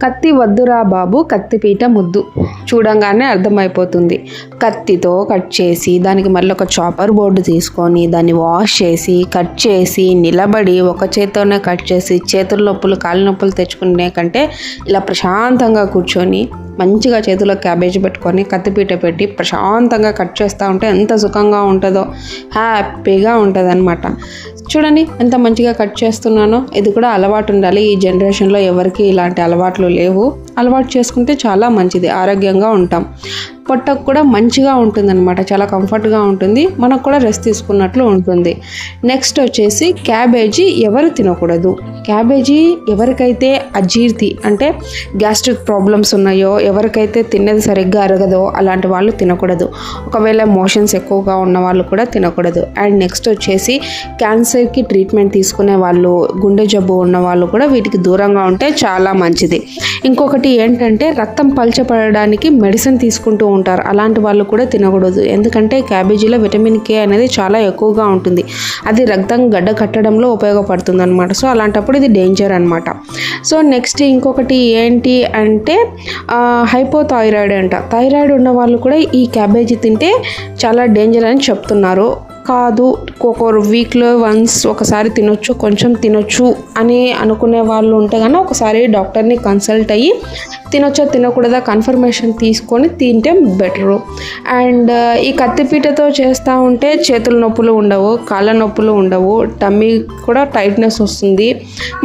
కత్తి వద్దురా బాబు కత్తిపీట ముద్దు చూడంగానే అర్థమైపోతుంది. కత్తితో కట్ చేసి దానికి మళ్ళీ ఒక చాపర్ బోర్డు తీసుకొని దాన్ని వాష్ చేసి కట్ చేసి నిలబడి ఒక చేత్తోనే కట్ చేసి చేతుల నొప్పులు కాళ్ళ నొప్పులు తెచ్చుకునే కంటే ఇలా ప్రశాంతంగా కూర్చొని మంచిగా చేతిలో క్యాబేజీ పెట్టుకొని కత్తిపీట పెట్టి ప్రశాంతంగా కట్ చేస్తూ ఉంటే ఎంత సుఖంగా ఉంటుందో, హ్యాపీగా ఉంటుంది అనమాట. చూడండి ఎంత మంచిగా కట్ చేస్తున్నానో. ఇది కూడా అలవాటు ఉండాలి. ఈ జనరేషన్లో ఎవరికి ఇలాంటి అలవాట్లు లేవు. అలవాటు చేసుకుంటే చాలా మంచిది, ఆరోగ్యంగా ఉంటాం. పొట్టకు కూడా మంచిగా ఉంటుందన్నమాట, చాలా కంఫర్ట్గా ఉంటుంది, మనకు కూడా రెస్ట్ తీసుకున్నట్లు ఉంటుంది. నెక్స్ట్ వచ్చేసి క్యాబేజీ ఎవరు తినకూడదు. క్యాబేజీ ఎవరికైతే అజీర్తి అంటే గ్యాస్ట్రిక్ ప్రాబ్లమ్స్ ఉన్నాయో, ఎవరికైతే తిన్నది సరిగ్గా అరగదో అలాంటి వాళ్ళు తినకూడదు. ఒకవేళ మోషన్స్ ఎక్కువగా ఉన్న వాళ్ళు కూడా తినకూడదు. అండ్ నెక్స్ట్ వచ్చేసి క్యాన్సర్కి ట్రీట్మెంట్ తీసుకునే వాళ్ళు, గుండె జబ్బు ఉన్న వాళ్ళు కూడా వీటికి దూరంగా ఉంటే చాలా మంచిది. ఇంకొకటి ఏంటంటే రక్తం పలచపడడానికి మెడిసిన్ తీసుకుంటూ ఉంటారు, అలాంటి వాళ్ళు కూడా తినకూడదు. ఎందుకంటే క్యాబేజీలో విటమిన్ కే అనేది చాలా ఎక్కువగా ఉంటుంది, అది రక్తం గడ్డ కట్టడంలో ఉపయోగపడుతుంది అనమాట. సో అలాంటప్పుడు ఇది డేంజర్ అనమాట. సో నెక్స్ట్ ఇంకొకటి ఏంటి అంటే హైపోథైరాయిడ్ అంట. థైరాయిడ్ ఉన్న వాళ్ళు కూడా ఈ క్యాబేజీ తింటే చాలా డేంజర్ అని చెప్తున్నారు. కాదు, ఒక వీక్లో వన్స్ ఒకసారి తినొచ్చు, కొంచెం తినొచ్చు అని అనుకునే వాళ్ళు ఉంటే కన్నా ఒకసారి డాక్టర్ని కన్సల్ట్ అయ్యి తినొచ్చా తినకూడదా కన్ఫర్మేషన్ తీసుకొని తింటే బెటరు. అండ్ ఈ కత్తిపీటతో చేస్తూ ఉంటే చేతుల నొప్పులు ఉండవు, కాళ్ళ నొప్పులు ఉండవు, టమ్మీ కూడా టైట్నెస్ వస్తుంది. మనం